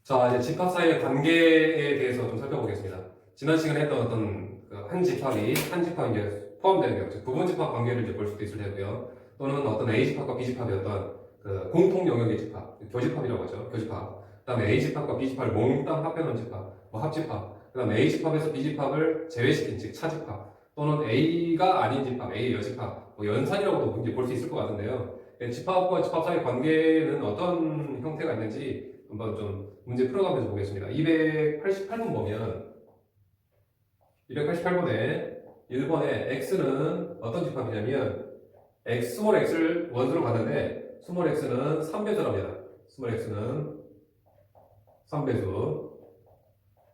자, 이제 집합 사이의 관계에 대해서 좀 살펴보겠습니다. 지난 시간에 했던 어떤 한 집합이 이제 포함되는 경우, 즉 부분 집합 관계를 이제 볼 수도 있을 테고요. 또는 어떤 A 집합과 B 집합의 어떤 그 공통 영역의 집합, 교집합이라고 하죠. 교집합. 그다음에 A 집합과 B 집합을 몽땅 합해놓은 집합, 뭐 합집합. 그다음에 A 집합에서 B 집합을 제외시킨 즉 차집합. 또는 A가 아닌 집합, A 여집합, 뭐 연산이라고도 볼 수 있을 것 같은데요. 집합과 집합 사이의 관계는 어떤 형태가 있는지 한번 좀 문제 풀어가면서 보겠습니다. 288번 보면 288번에 1번에 x는 어떤 집합이냐면 스몰 x를 원수로 가는데 스몰 x는 3배수랍니다. 스몰 x는 3배수.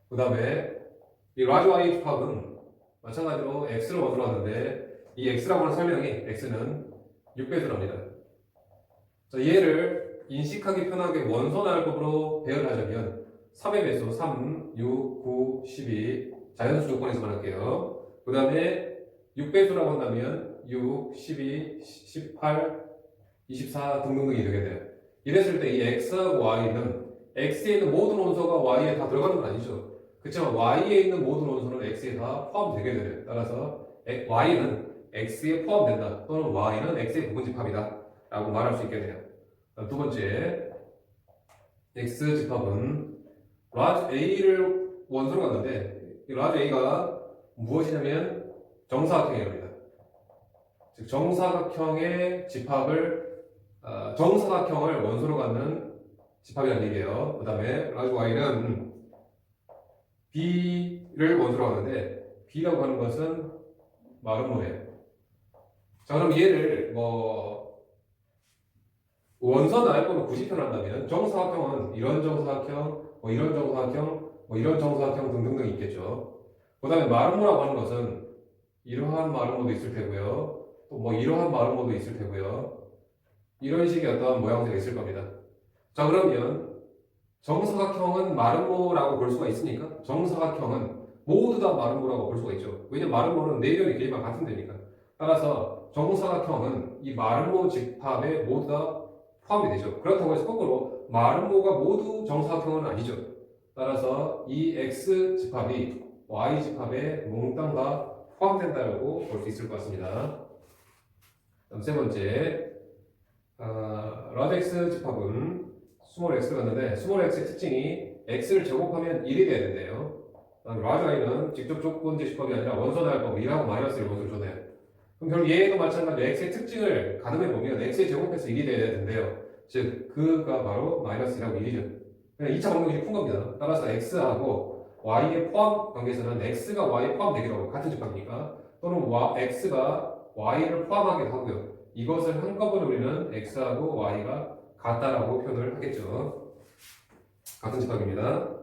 그 다음에 이 라지 y 집합은 마찬가지로 x를 원수로 하는데 이 x라고 하는 설명이 x는 6배수랍니다. 자, 얘를 인식하기 편하게 원소나열법으로 배열하자면 3의 배수 3, 6, 9, 12 자연수 조건에서만 할게요. 그 다음에 6배수라고 한다면 6, 12, 18, 24 등등등이 되겠네요. 이랬을 때 이 x하고 y는 x에 있는 모든 원소가 y에 다 들어가는 건 아니죠. 그렇지만 y에 있는 모든 원소는 x에 다 포함되게 되네요. 따라서 y는 x에 포함된다 또는 y는 x의 부분집합이다 라고 말할 수 있겠네요. 두 번째, X 집합은 라지 A를 원소로 갔는데 이 라지 A가 무엇이냐면 정사각형이랍니다. 즉 정사각형의 집합을 정사각형을 원소로 갖는 집합이라는 얘기예요. 그 다음에 라지 Y는 B를 원소로 하는데 B라고 하는 것은 마름모예요. 자, 그럼 얘를 원서 나열법을 굳이 표현한다면 정사각형은 이런 정사각형, 이런 정사각형, 이런 정사각형 등등등 있겠죠. 그 다음에 마름모라고 하는 것은 이러한 마름모도 있을 테고요. 또 이러한 마름모도 있을 테고요. 이런 식의 어떤 모양새가 있을 겁니다. 자, 그러면 정사각형은 마름모라고 볼 수가 있으니까 정사각형은 모두 다 마름모라고 볼 수가 있죠. 왜냐면 마름모는 내변의 길이만 같은 데니까. 따라서 정사각형은 이 마름모 집합에 모두 다 포함이 되죠. 그렇다고 해서 거꾸로 마름모가 모두 정사각형은 아니죠. 따라서 이 X 집합이 Y 집합에 몽땅 다 포함된다고 볼 수 있을 것 같습니다. 다음 세 번째, 라지 X 집합은 스몰 X가 있는데 스몰 X의 특징이 X를 제곱하면 1이 돼야 된대요. 라지 Y는 직접 조건 제시법이 아니라 원소 나열법 1하고 마이너스 1 원소를 줘내요. 그럼 결국 얘도 마찬가지로 x의 특징을 가늠해 보면 x의 제곱해서 1이 돼야 된대요. 즉 그가 바로 마이너스 1하고 1이죠. 그냥 2차 방정식이 푼 겁니다. 따라서 x하고 y의 포함 관계에서는 x가 y에 포함되기로 하고 같은 집합이니까 또는 x가 y를 포함하기도 하고요. 이것을 한꺼번에 우리는 x하고 y가 같다라고 표현을 하겠죠. 같은 집합입니다.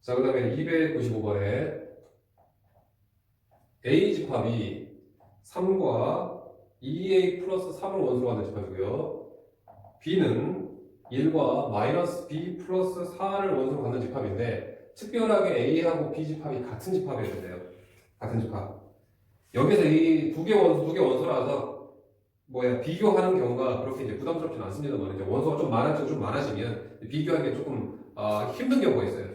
자, 그 다음에 295번에 a 집합이 3과 2a 플러스 3을 원소로 하는 집합이고요. b는 1과 마이너스 b 플러스 4를 원소로 갖는 집합인데 특별하게 a하고 b 집합이 같은 집합이어야 돼요. 같은 집합. 여기서 이 두 개 원소라서 비교하는 경우가 그렇게 이제 부담스럽지는 않습니다만 이제 원소가 좀 많아지면 비교하기 조금 힘든 경우가 있어요.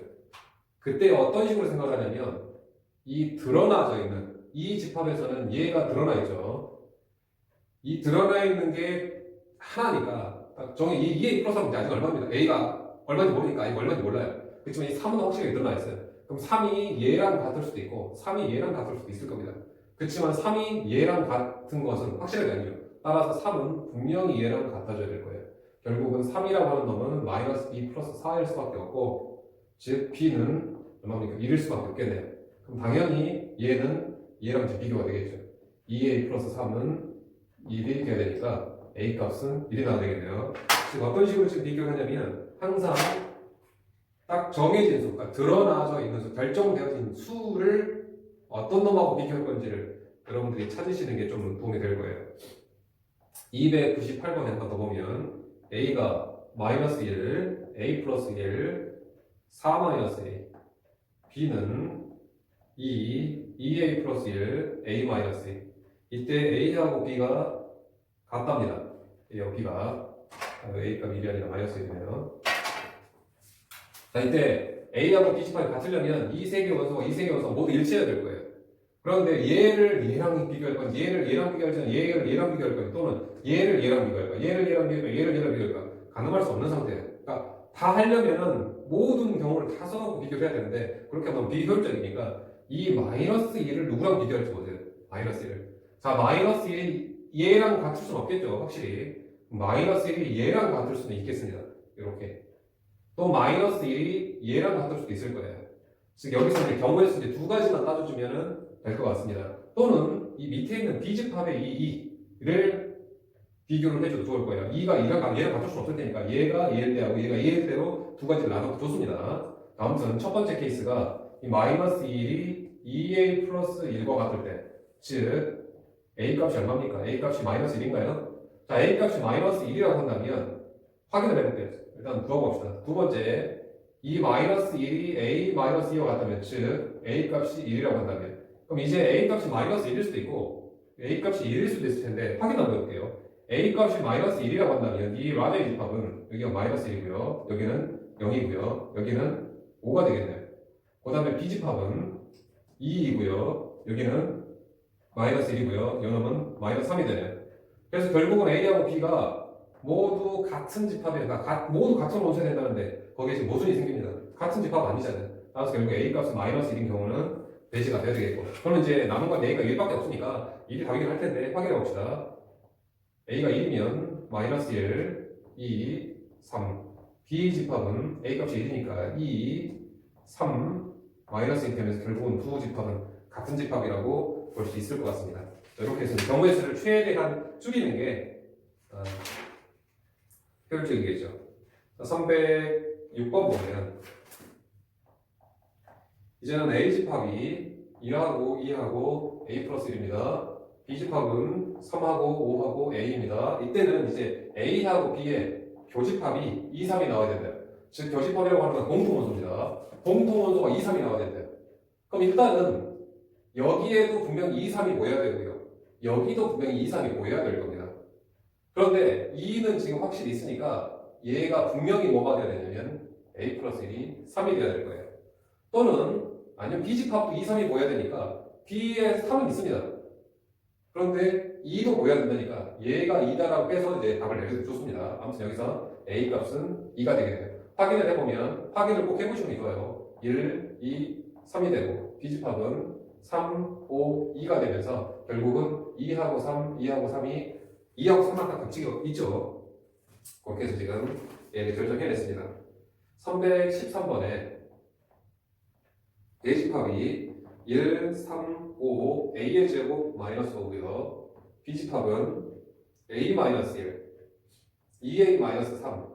그때 어떤 식으로 생각을 하냐면 이 드러나져 있는 이 집합에서는 얘가 드러나 있죠. 이 드러나 있는 게 하나니까 정의 2a 플러스 3은 아직 얼마입니다. a가 얼마인지 모르니까 이거 얼마인지 몰라요. 그렇지만 이 3은 확실히 드러나 있어요. 그럼 3이 얘랑 같을 수도 있고 3이 얘랑 같을 수도 있을 겁니다. 그렇지만 3이 얘랑 같은 것은 확실하게 아니죠. 따라서 3은 분명히 얘랑 같아져야 될 거예요. 결국은 3이라고 하는 놈은 마이너스 b 플러스 4일 수밖에 없고 즉 b는 얼마입니까? 1일 수밖에 없겠네요. 그럼 당연히 얘랑 이제 비교가 되겠죠. 2a 플러스 3은 1이 돼야 되니까 a 값은 1이 나와야 되겠네요. 지금 어떤 식으로 지금 비교를 하냐면 항상 딱 정해진 수, 그러니까 드러나져 있는 수, 결정되어진 수를 어떤 놈하고 비교할 건지를 여러분들이 찾으시는 게 좀 도움이 될 거예요. 298번에 한 번 더 보면 a가 마이너스 1, a 플러스 1, 4 마이너스 a, b는 2a 플러스 1, a 마이너스 2. 이때 a하고 b가 같답니다. a하고 b가. a가 1이 아니라 마이너스 1이네요. 자, 이때 A하고 B 집합이 같으려면 이 세 개 원소가 이 세 개 원소가 모두 일치해야 될 거예요. 그런데 얘를 얘랑 비교할 건, 얘를 얘랑 비교할 건, 얘를 얘랑 비교할 건, 또는 얘를 얘랑 비교할 건, 얘를 얘랑 비교할 건, 얘를 얘랑 비교할 건 가능할 수 없는 상태예요. 그러니까 다 하려면은 모든 경우를 다 써놓고 비교를 해야 되는데 그렇게 하면 비효율적이니까 이 마이너스 1을 누구랑 비교할지 보세요. 마이너스 1을. 자, 마이너스 1이 얘랑 같을 수는 없겠죠. 확실히. 마이너스 1이 얘랑 같을 수는 있겠습니다. 이렇게. 또 마이너스 1이 얘랑 같을 수도 있을 거예요. 즉 여기서 이제 경우의 수 이제 두 가지만 따져주면은 될 것 같습니다. 또는 이 밑에 있는 비집합의 이 2를 비교를 해줘도 좋을 거예요. 2가 얘랑 같을 수 없을 테니까 얘가 얘를 대하고 얘가 얘를 대로 두 가지를 나눠도 좋습니다. 아무튼 첫 번째 케이스가 이 마이너스 1이 2a 플러스 1과 같을 때, 즉 a 값이 얼마입니까? a 값이 마이너스 1인가요? 자, a 값이 마이너스 1이라고 한다면 확인을 해볼게요. 일단 구해봅시다. 두 번째, 이 마이너스 1이 a 마이너스 2와 같다면, 즉 a 값이 1이라고 한다면, 그럼 이제 a 값이 마이너스 1일 수도 있고 a 값이 1일 수도 있을 텐데 확인 한번 해볼게요. a 값이 마이너스 1이라고 한다면 이 라자의 집합은 여기가 마이너스 1이고요, 여기는 0이고요, 여기는 5가 되겠네요. 그 다음에 b 집합은 2이고요, 여기는 마이너스 1이고요, 요놈은 마이너스 3이 되네요. 그래서 결국은 a하고 b가 모두 같은 집합에, 모두 같은 원소가 된다는데 거기에 지금 모순이 생깁니다. 같은 집합 아니잖아요. 따라서 결국 a 값은 마이너스 1인 경우는 배제가 돼야 되겠고, 그러면 이제 남은 건 a가 1밖에 없으니까 1이 답이긴 할 텐데 확인해 봅시다. a가 1이면 마이너스 1, 2, 3. b 집합은 a 값이 1이니까 2, 3, 마이너스 1 되면서 결국은 두 집합은 같은 집합이라고 볼 수 있을 것 같습니다. 이렇게 해서 경우의 수를 최대한 줄이는 게 효율적이겠죠. 306번 보면 이제는 a 집합이 1하고 2하고 a 플러스 1입니다. b 집합은 3하고 5하고 a입니다. 이때는 이제 a하고 b의 교집합이 2, 3이 나와야 된대요. 즉 교집합이라고 하는 건 공통원소입니다. 공통원소가 2, 3이 나와야 된대요. 그럼 일단은 여기에도 분명히 2, 3이 모여야 되고요, 여기도 분명히 2, 3이 모여야 될 겁니다. 그런데 2는 지금 확실히 있으니까 얘가 분명히 뭐가 돼야 되냐면 a 플러스 1이 3이 돼야 될 거예요. 또는 아니면 B집합도 2, 3이 모여야 되니까 B에 3은 있습니다. 그런데 2도 모여야 된다니까 얘가 2다라고 해서 이제 답을 내려도 좋습니다. 아무튼 여기서 A 값은 2가 되겠네요. 확인을 해보면, 확인을 꼭 해보시면 좋아요. 1, 2, 3이 되고 B집합은 3, 5, 2가 되면서 결국은 2하고 3, 2하고 3이 2하고 3만 딱 겹치기가 있죠. 그렇게 해서 지금 얘를 결정해냈습니다. 313번에 A집합이 1, 3, 5, A의 제곱 마이너스 5고요. B집합은 A 마이너스 1, 2A 마이너스 3,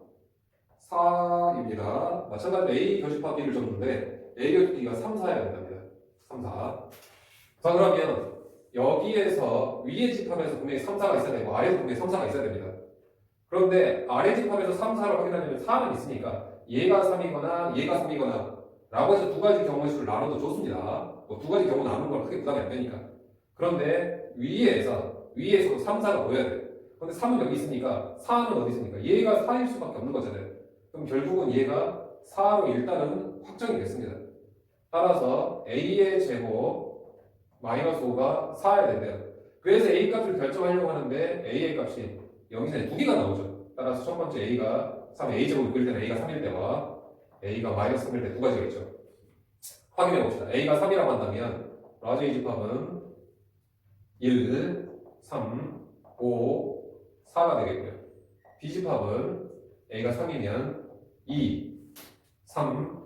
4입니다. 마찬가지로 A 교집합 B를 줬는데 A 교집합 B가 3, 4여야 된답니다. 3, 4. 자, 그러면 여기에서 위의 집합에서 분명히 3, 4가 있어야 되고 아래에서 분명히 3, 4가 있어야 됩니다. 그런데 아래 집합에서 3, 4를 확인하려면 4는 있으니까 얘가 3이거나 얘가 3이거나 라고 해서 두 가지 경우의 수를 나눠도 좋습니다. 뭐 두 가지 경우 나누는 건 크게 부담이 안 되니까. 그런데 위에서도 3, 4가 보여야 돼요. 근데 3은 여기 있으니까 4는 어디 있으니까 얘가 4일 수밖에 없는 거잖아요. 그럼 결국은 얘가 4로 일단은 확정이 됐습니다. 따라서 A의 제곱 마이너스 5가 4여야 된대요. 그래서 A 값을 결정하려고 하는데 A의 값이 여기서 두 개가 나오죠. 따라서 첫 번째 A가 3, A 제곱을 그릴 때는 A가 3일 때와 A가 마이너스 3일 때 두 가지가 있죠. 확인해 봅시다. A가 3이라고 한다면 라지 집합은 1, 3, 5, 4가 되겠고요. B 집합은 A가 3이면 2, 3,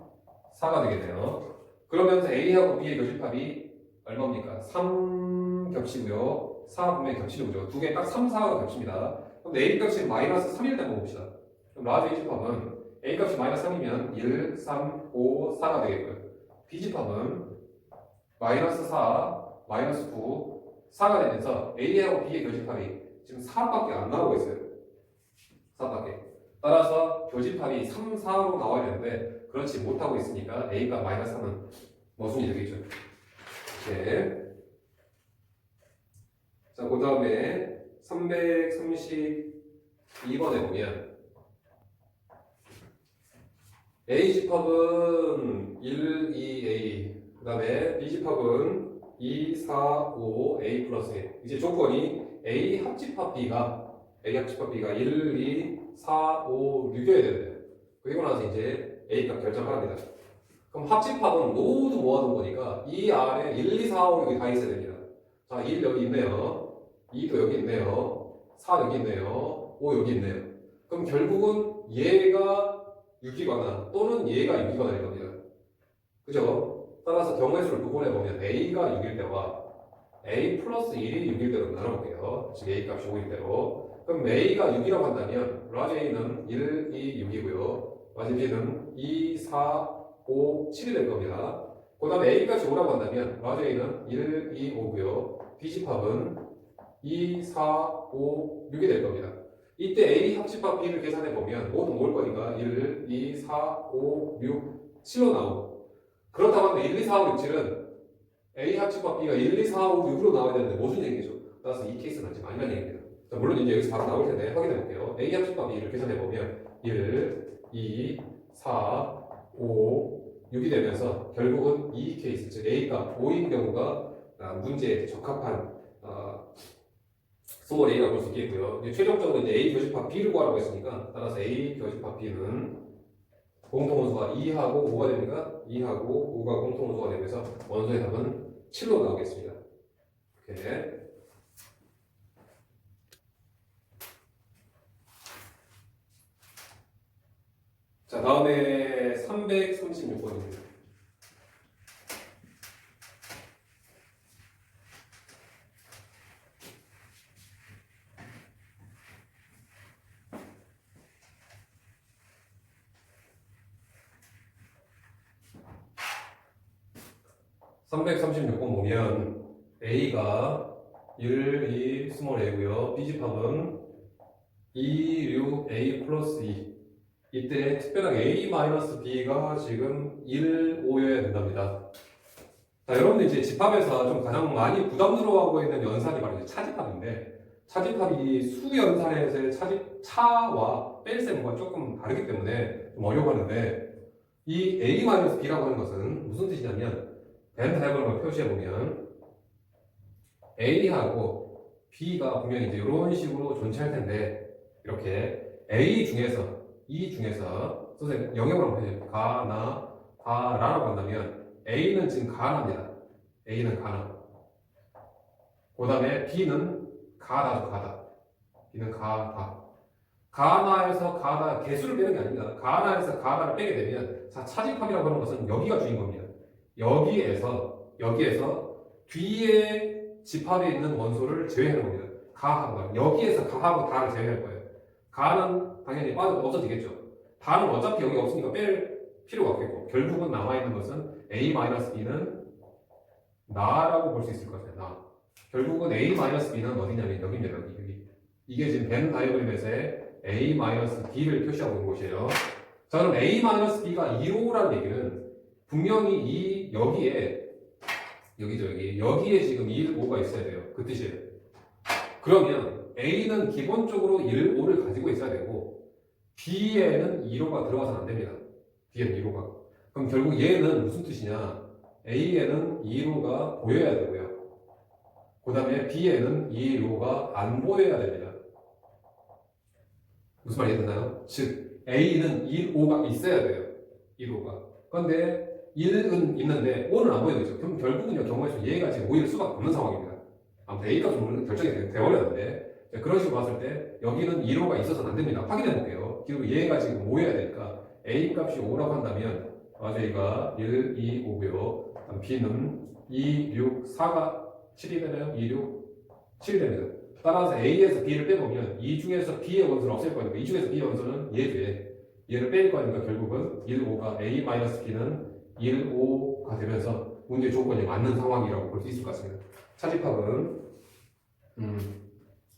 4가 되겠네요. 그러면서 A하고 B의 교집합이 얼마입니까? 3 겹치고요. 4 분명히 겹치는 거죠. 두 개 딱 3, 4가 겹칩니다. 그럼 A 값이 마이너스 3일 때 한번 봅시다. 그럼 라지 집합은 A 값이 마이너스 3이면 1, 3, 5, 4가 되겠고요. B집합은 마이너스 4, 마이너스 9, 4가 되면서 A하고 B의 교집합이 지금 4밖에 안 나오고 있어요. 4밖에. 따라서 교집합이 3, 4로 나와야 되는데 그렇지 못하고 있으니까 A가 마이너스 3은 모순이 되겠죠. 네. 자, 그 다음에 332번에 보면 A 집합은 1, 2A, 그 다음에 B 집합은 2, 4, 5, A 플러스 1. 이제 조건이 A 합집합 B가 1, 2, 4, 5, 6이어야 되는데 그리고 나서 이제 A 값 결정합니다. 그럼 합집합은 모두 모아둔 거니까 이 안에 1, 2, 4, 5, 6이 다 있어야 됩니다. 자, 1 여기 있네요. 2도 여기 있네요. 4 여기 있네요. 5 여기 있네요. 그럼 결국은 얘가 6이거나 또는 얘가 6이거나 될 겁니다. 그죠? 따라서 경우의 수를 구분해보면 A가 6일 때와 A 플러스 1이 6일 때로 나눠볼게요. 즉 A 값이 5일 때로. 그럼 A가 6이라고 한다면 라지 A는 1, 2, 6이고요. 라지 B는 2, 4, 5, 7이 될 겁니다. 그 다음에 A 값이 5라고 한다면 라지 A는 1, 2, 5고요. B 집합은 2, 4, 5, 6이 될 겁니다. 이때 A 합집합 B를 계산해 보면 모두 모을 거니까 1, 2, 4, 5, 6, 7로 나오고 그렇다고 하면 1, 2, 4, 5, 6, 7은 A 합집합 B가 1, 2, 4, 5, 6으로 나와야 되는데 무슨 얘기죠? 따라서 이 케이스는 아직 아니라는 얘기입니다. 자, 물론 이제 여기서 바로 나올 텐데 확인해 볼게요. A 합집합 B를 계산해 보면 1, 2, 4, 5, 6이 되면서 결국은 이 케이스, 즉 A가 5인 경우가 문제에 적합한 스몰 A라고 볼 수 있겠고요. 이제 최종적으로 이제 A 교집합 B를 구하라고 했으니까 따라서 A 교집합 B는 공통원소가 2하고 5가 됩니까? 2하고 5가 공통원소가 되면서 원소의 답은 7로 나오겠습니다. 이렇게. 자, 다음에 336번입니다. (336번) 보면 A가 1, 2, 스몰 a고요. B 집합은 2, 6, A 플러스 2. 이때 특별하게 A-B가 지금 1, 5여야 된답니다. 자, 여러분들 이제 집합에서 좀 가장 많이 부담스러워하고 있는 연산이 바로 이제 차집합인데, 차집합이 수연산에서의 차와 뺄셈과 조금 다르기 때문에 좀 어려워하는데, 이 A-B라고 하는 것은 무슨 뜻이냐면, 벤 다이어그램을 표시해보면, A하고 B가 분명히 이제 이런 식으로 존재할 텐데, 이렇게 A 중에서 이 중에서 선생님 영역으로 한번 해주세요. 가나 가라라고 한다면 A는 지금 가나입니다. A는 가나. 그 다음에 B는 가다죠. 가다. B는 가다. 가나에서 가다 개수를 빼는 게 아닙니다. 가나에서 가다를 빼게 되면 자, 차집합이라고 하는 것은 여기가 주인공입니다. 여기에서 뒤에 집합에 있는 원소를 제외하는 겁니다. 가하고 여기에서 가하고 다를 제외할 거예요. 가는 당연히 없어지겠죠. 다는 어차피 여기 없으니까 뺄 필요가 없겠고 결국은 남아있는 것은 A-B는 나라고 볼 수 있을 것 같아요. 나. 결국은 A-B는 어디냐면 여기입니다. 여기. 이게 지금 벤 다이어그램에서의 A-B를 표시하고 있는 곳이에요. 자, 그럼 A-B가 2호라는 얘기는 분명히 여기에 지금 1, 5가 있어야 돼요. 그 뜻이에요. 그러면 A는 기본적으로 1, 5를 가지고 있어야 되고 B에는 2호가 들어가서는 안 됩니다. B에는 2호가. 그럼 결국 얘는 무슨 뜻이냐? A에는 2호가 보여야 되고요. 그 다음에 B에는 2호가 안 보여야 됩니다. 무슨 말이 됐나요? 즉 A는 1호가 있어야 돼요. 1호가. 그런데 1은 있는데 5는 안 보이죠. 그럼 결국은요 경우에서 얘가 지금 5일 수밖에 없는 상황입니다. 아무튼 A 값은 결정이 되어버렸는데 그런 식으로 봤을 때 여기는 1호가 있어서는 안 됩니다. 확인해 볼게요. 그리고 얘가 지금 5여야 되니까 A 값이 5라고 한다면 A가 1, 2, 5고요. B는 2, 6, 4가 7이 되나요? 2, 6, 7이 됩니다. 따라서 A에서 B를 빼보면 이 중에서 B의 원소를 없앨 거니까 이 중에서 B의 원소는 얘를 뺄 거니까 결국은 1, 5가 A-B는 1, 5가 되면서 문제 조건이 맞는 상황이라고 볼 수 있을 것 같습니다. 차집합은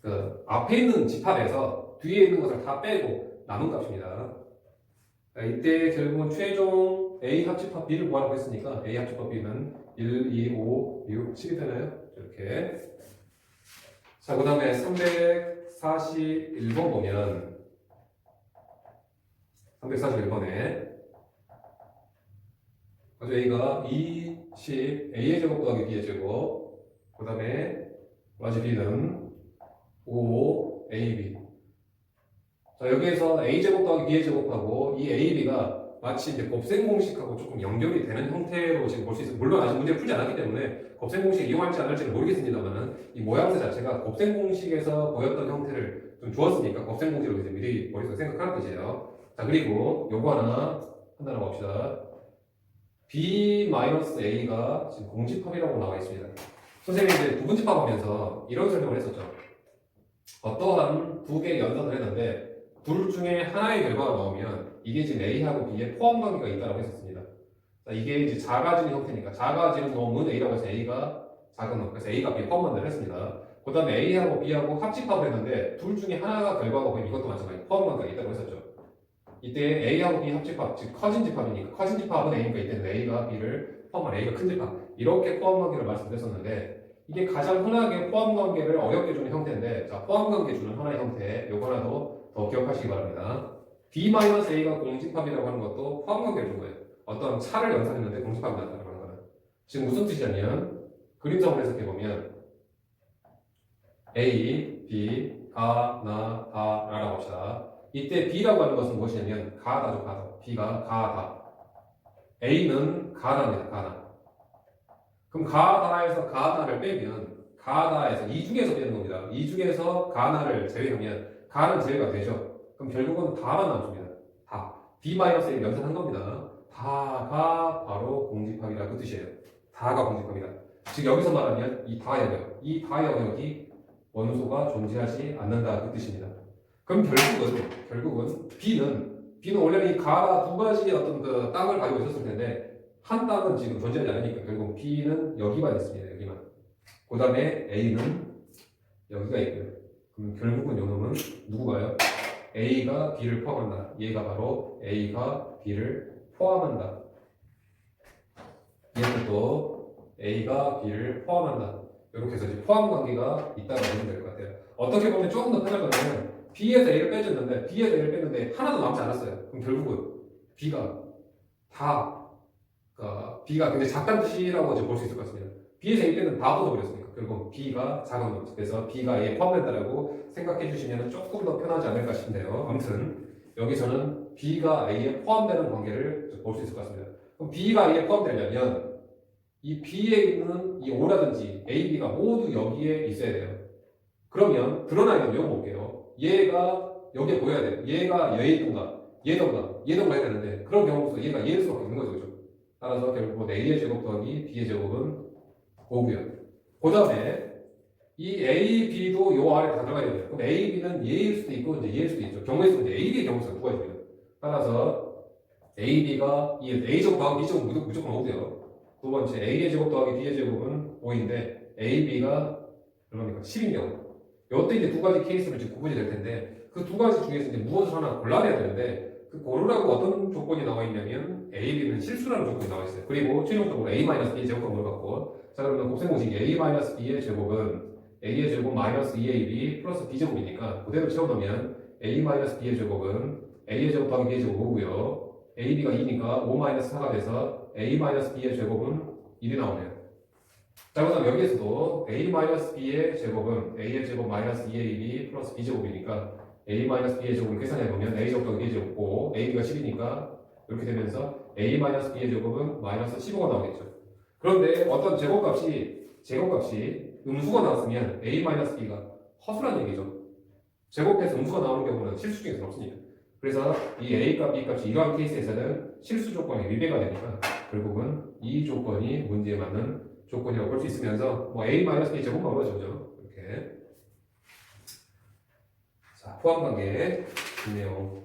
그 앞에 있는 집합에서 뒤에 있는 것을 다 빼고 남은 값입니다. 이때 결국은 최종 A 합집합 B를 구하라고 했으니까 A 합집합 B는 1, 2, 5, 6, 7이 되나요? 이렇게. 자, 그 다음에 341번 보면 341번에 그래서 A가 2, 10, A의 제곱 더하기 B의 제곱, 그 다음에 마지 B는 5, AB. 자, 여기에서 A제곱 더하기 B의 제곱하고 이 AB가 마치 이제 곱셈 공식하고 조금 연결이 되는 형태로 지금 볼 수 있어요. 물론 아직 문제를 풀지 않았기 때문에 곱셈 공식 이용할지 안 할지는 모르겠습니다만은 이 모양새 자체가 곱셈 공식에서 보였던 형태를 좀 주었으니까 곱셈 공식으로 이제 미리 머릿속에 생각하는 뜻이에요. 자, 그리고 요거 하나 판단해 봅시다. B-A가 지금 공집합이라고 나와 있습니다. 선생님이 이제 부분집합하면서 이런 설명을 했었죠. 어떠한 두 개의 연산을 했는데 둘 중에 하나의 결과가 나오면 이게 지금 A하고 B의 포함 관계가 있다고 했었습니다. 자, 이게 이제 작아지는 형태니까 작아지는 놈은 A라고 해서 A가 작은 놈, 그래서 A가 B의 포함 관계를 했습니다. 그 다음에 A하고 B하고 합집합을 했는데 둘 중에 하나가 결과가 보이면 이것도 마찬가지로 포함 관계가 있다고 했었죠. 이때 A하고 B 합집합, 즉 커진 집합이니까 커진 집합은 A니까 이때는 A가 B를 포함한 A가 큰 집합 이렇게 포함 관계를 말씀드렸었는데 이게 가장 흔하게 포함 관계를 어렵게 주는 형태인데 자, 포함 관계 주는 하나의 형태 요거 하나 더 기억하시기 바랍니다. B-A가 공집합이라고 하는 것도 포함 관계를 준 거예요. 어떤 차를 연산했는데 공집합이 나타나는 거는 지금 무슨 뜻이냐면 그림상으로 해석해보면 A, B, 가, 나, 다, 라라고 합시다. 이때 B라고 하는 것은 무엇이냐면 가다죠, 가다. B가 가다. A는 가다입니다, 가다. 그럼 가다에서 가다를 빼면 가다에서 이 중에서 빼는 겁니다. 이 중에서 가나를 제외하면 가는 제외가 되죠. 그럼 결국은 다만 남습니다. 다. B-A를 연산한 겁니다. 다가 바로 공집합이라 그 뜻이에요. 다가 공집합이다. 즉 여기서 말하면 이 다 영역, 이 다 영역이 원소가 존재하지 않는다 그 뜻입니다. 그럼 결국은 B는 원래는 이 가가 두 가지 어떤 그 땅을 가지고 있었을 텐데 한 땅은 지금 존재하지 않으니까 결국 B는 여기만 있습니다. 여기만. 그 다음에 A는 여기가 있고요. 그럼 결국은 요놈은 누구가요? A가 B를 포함한다. 얘가 바로 A가 B를 포함한다. 얘는 또 A가 B를 포함한다. 이렇게 해서 이제 포함 관계가 있다고 보시면 될 것 같아요. 어떻게 보면 조금 더 편할 거는 B에서 A를 빼줬는데 B에서 A를 뺐는데 하나도 남지 않았어요. 그럼 결국은 B가 다 B가 굉장히 작다는 뜻이라고 볼 수 있을 것 같습니다. B에서 A 빼는 다 뻗어버렸으니까 결국 B가 작은 놈. 그래서 B가 A에 포함된다라고 생각해 주시면 조금 더 편하지 않을까 싶은데요. 아무튼 여기서는 B가 A에 포함되는 관계를 볼 수 있을 것 같습니다. 그럼 B가 A에 포함되려면 이 B에 있는 이 O라든지 A, B가 모두 여기에 있어야 돼요. 그러면 드러나 있는 내용 볼게요. 얘가 여기에 보여야 돼요. 얘가 얘동가 해야 되는데 그런 경우로서 얘가 얘일 수밖에 없는 거죠. 그렇죠? 따라서 결국 A의 제곱 더하기 B의 제곱은 5고요. 그 다음에 이 A, B도 요 아래 다 들어가야 돼요. 그럼 A, B는 얘일 수도 있고 이제 얘일 수도 있죠. 경우에 있으면 A, B의 경우가 두 가지입니다. 따라서 A, B가 이 A 제곱 더하기 B 제곱은 무조건 5고요. 두 번째 A의 제곱 더하기 B의 제곱은 5인데 A, B가 얼마입니까? 10인 경우. 이때 이제 두 가지 케이스를 지금 구분이 될 텐데 그 두 가지 중에서 이제 무엇을 하나 골라내야 되는데 그 고르라고 어떤 조건이 나와 있냐면 A, B는 실수라는 조건이 나와 있어요. 그리고 최종적으로 A-B의 제곱과 물어봤고 자 그러면 곱셈 공식이 A-B의 제곱은 A의 제곱 마이너스 2AB 플러스 B제곱이니까 그대로 채워놓으면 A-B의 제곱은 A의 제곱 더하기 B의 제곱 5고요. AB가 2니까 5-4가 돼서 A-B의 제곱은 1이 나오네요. 자, 그다음 여기에서도 A-B의 제곱은 A의 제곱 마이너스 2AB 플러스 B제곱이니까 A-B의 제곱을 계산해보면 A제곱 더하기 B제곱 5, AB가 10이니까 이렇게 되면서 A-B의 제곱은 마이너스 15가 나오겠죠. 그런데 어떤 제곱값이 음수가 나왔으면 A-B가 허술한 얘기죠. 제곱해서 음수가 나오는 경우는 실수 중에서는 없으니까. 그래서 이 A값, B값이 이러한 케이스에서는 실수 조건이 위배가 되니까 결국은 이 조건이 문제에 맞는 조건이라고 볼 수 있으면서 뭐 A-B 제곱만 보여주죠. 이렇게. 자, 포함관계 있네요.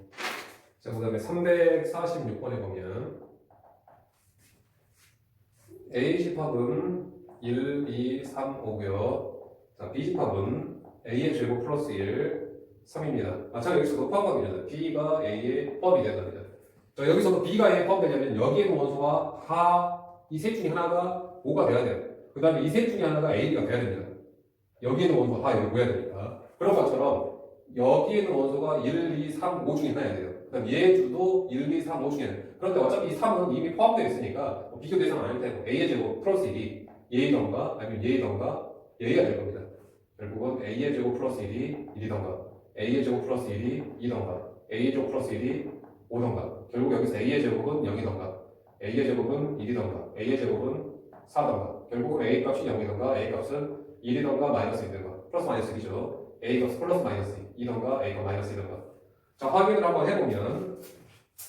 자, 그 다음에 346번에 보면 A 집합은 1, 2, 3, 5고요. 자, B 집합은 A의 제곱 플러스 1, 3입니다. 마찬가지로 여기서도 포함관계잖아요. B가 A에 포함이 된답니다. 자, 여기서도 B가 A에 포함되려면 여기에 있는 원소가 다 이 셋 중에 하나가 5가 돼야 돼요. 그 다음에 이 셋 중에 하나가 AB가 돼야 됩니다. 여기에 있는 원소가 다 여기 모여야 되니까. 그런 것처럼 여기에 있는 원소가 1, 2, 3, 5 중에 하나야 돼요. 그다음 예주도 1, 2, 3, 5 중에는. 그런데 어차피 이 3은 이미 포함되어 있으니까 뭐 비교 대상 아닐 테고 a의 제곱 플러스 1이 예이던가 아니면 예이던가 예의가 될 겁니다. 결국은 a의 제곱 플러스 1이 1이던가 a의 제곱 플러스 1이 2던가 a의 제곱 플러스 1이 5던가 결국 여기서 a의 제곱은 0이던가 a의 제곱은 1이던가 a의 제곱은 4던가 결국은 a 값이 0이던가 a 값은 1이던가 마이너스 1이던가 플러스 마이너스 1이죠. a 값 플러스 마이너스 2던가 a 값 마이너스 2던가 자 확인을 한번 해보면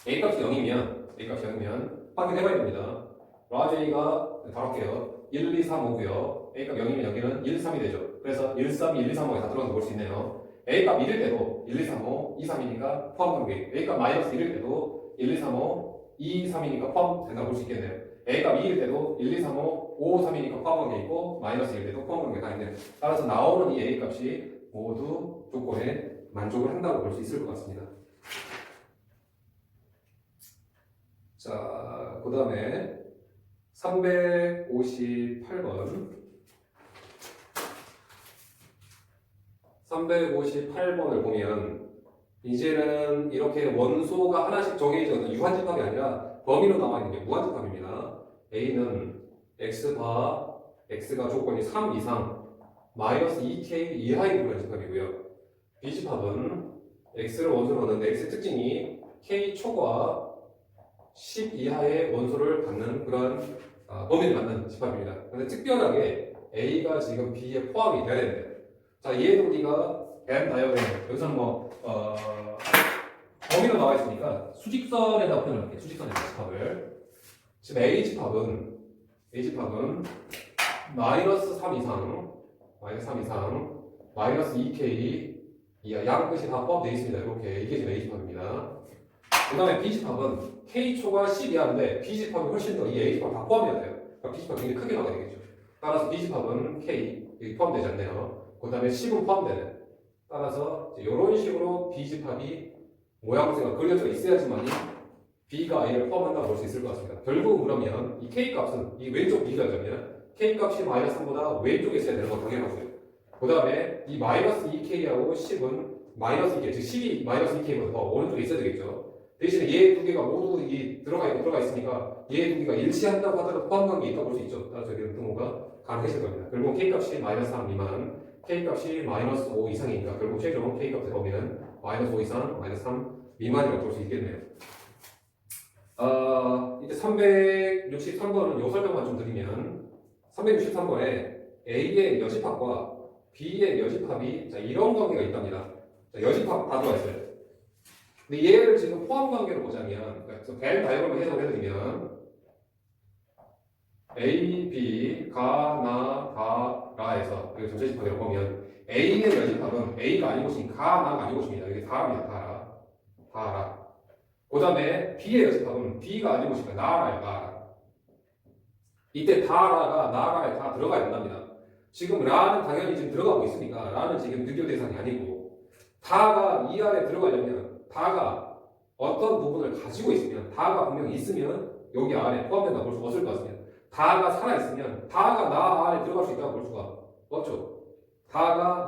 a 값이 0이면 확인해봐야 됩니다. 라지 a가 바로 할게요. 1, 2, 3, 5고요. a 값 0이면 여기는 1, 3이 되죠. 그래서 1, 3, 1, 2, 3, 5에 다 들어가서 볼 수 있네요. a 값 1일 때도 1, 2, 3, 5, 2, 3이니까 포함 관계. a 값 마이너스 1일 때도 1, 2, 3, 5, 2, 3이니까 포함된다고 볼 수 있겠네요. a 값 2일 때도 1, 2, 3, 5, 5, 3이니까 포함 관계 있고 마이너스 1일 때도 포함 관계가 있네요. 따라서 나오는 이 a 값이 모두 조건에 만족을 한다고 볼 수 있을 것 같습니다. 자, 그 다음에 358번 358번을 보면 이제는 이렇게 원소가 하나씩 정해져 있는 유한집합이 아니라 범위로 나와 있는 게 무한집합입니다. A는 X바 X가 조건이 3 이상 마이너스 2K 이하의 무한집합이고요. B집합은 X를 원소로 넣는데 X의 특징이 K 초과 10 이하의 원소를 갖는 그런 범위를 갖는 집합입니다. 그런데 특별하게 A가 지금 B에 포함이 돼야 됩니다. 자, 얘도 우리가 N 다이어그램 여기서는 범위로 나와 있으니까 수직선에다 표현을 할게요. 수직선에다 집합을. 지금 A집합은 마이너스 3 이상 마이너스 2K 이하 양 끝이 다 포함되어 있습니다. 이렇게 이게 지금 A집합입니다. 그 다음에 B집합은 K초가 10 이하인데 B집합이 훨씬 더 이 A집합 다 포함해야 돼요. 그러니까 B집합이 굉장히 크게 나가야 되겠죠. 따라서 B집합은 K 여기 포함되지 않네요. 그 다음에 10은 포함되는. 따라서 이런 식으로 B집합이 모양새가 그려져 있어야지만 B가 A를 포함한다고 볼 수 있을 것 같습니다. 결국 그러면 이 K값은 이 왼쪽 B가자면 K값이 마이너스 3보다 왼쪽에 있어야 되는 거 당연하고요. 그 다음에 이 마이너스 2K하고 10은 마이너스 2K, 즉 10이 마이너스 2K보다 더 오른쪽에 있어야 되겠죠. 대신에 얘 두 개가 모두 들어가 있으니까 얘 두 개가 일치한다고 하더라도 포함관계 있다고 볼 수 있죠. 따라서 여기는 등호가 가능해질 겁니다. 결국 K값이 마이너스 3 미만, K값이 마이너스 5 이상이니까 결국 최종 K값의 범위는 마이너스 5 이상, 마이너스 3 미만이라고 볼 수 있겠네요. 이제 363번은 요 설명만 좀 드리면 363번에 A의 여집합과 B의 여집합이 이런 관계가 있답니다. 자, 여집합 다 들어가 있어요. 근데 얘를 지금 포함 관계로 보자면, 그래서 벤 다이어그램을 해석해드리면 A, B, 가, 나, 가, 라에서 여기 전체 집합이라고 보면 A의 여집합은 A가 아닌 곳인 가, 나가 아닌 곳입니다. 여기 다랍니다. 다라. 그 다음에 B의 여집합은 B가 아닌 곳이니까 나라예요. 나라. 이때 다라가 나라에 다 들어가야 된답니다. 지금 라는 당연히 지금 들어가고 있으니까 라는 지금 비교 대상이 아니고 다가 이 안에 들어가려면 다가 어떤 부분을 가지고 있으면 다가 분명히 있으면 여기 안에 포함된다고 볼 수 없을 것 같습니다. 다가 살아있으면 다가 나 안에 들어갈 수 있다고 볼 수가 없죠. 다가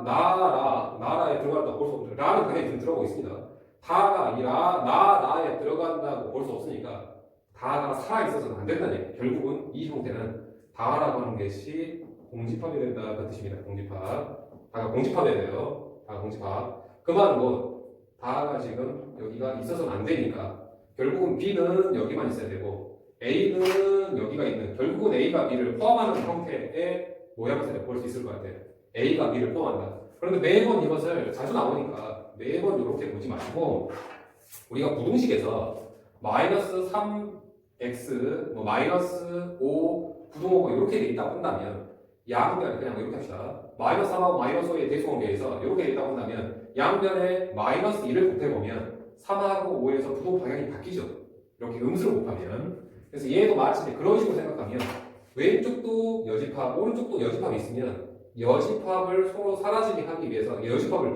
나라에 들어간다고 볼 수 없죠. 라는 당연히 지금 들어가고 있습니다. 다가 아니라 나라에 들어간다고 볼 수 없으니까 다가 살아있어서는 안 된다는 얘기예요. 결국은 이 형태는 다라고 하는 것이 공집합이 된다 그 뜻입니다. 공집합. 다가 공집합해야 돼요. 다가 공집합. 그 말은 다가 지금 여기가 있어서는 안 되니까 결국은 B는 여기만 있어야 되고 A는 여기가 있는 결국은 A가 B를 포함하는 형태의 모양새를 볼 수 있을 것 같아요. A가 B를 포함한다. 그런데 매번 이것을 자주 나오니까 매번 이렇게 보지 마시고 우리가 부등식에서 마이너스 3x 마이너스 5 부등호가 이렇게 돼 있다고 한다면 양변에 그냥 이렇게 합시다. 마이너스 3하고 마이너스 5의 대수관계에서 이렇게 돼 있다고 한다면 양변에 마이너스 1을 곱해보면 3하고 5에서 부동 방향이 바뀌죠. 이렇게 음수를 곱하면. 그래서 얘도 마치 그런 식으로 생각하면 왼쪽도 여집합, 오른쪽도 여집합이 있으면 여집합을 서로 사라지게 하기 위해서 여집합을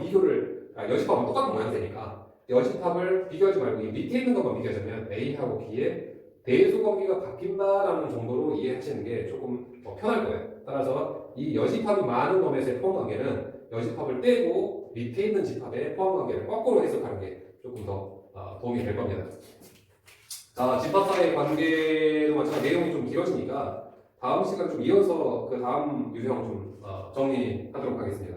여집합은 똑같은 모양새니까 여집합을 비교하지 말고 이 밑에 있는 것만 비교하자면 A하고 B의 대수관계가 바뀐다라는 정도로 이해하시는 게 조금 더 편할 거예요. 따라서 이 여집합이 많은 놈에서의 포함관계는 여집합을 떼고 밑에 있는 집합의 포함관계를 거꾸로 해석하는 게 조금 더 도움이 될 겁니다. 자, 집합사의 관계도 마찬가지 내용이 좀 길어지니까 다음 시간 좀 이어서 그 다음 유형 좀 정리하도록 하겠습니다.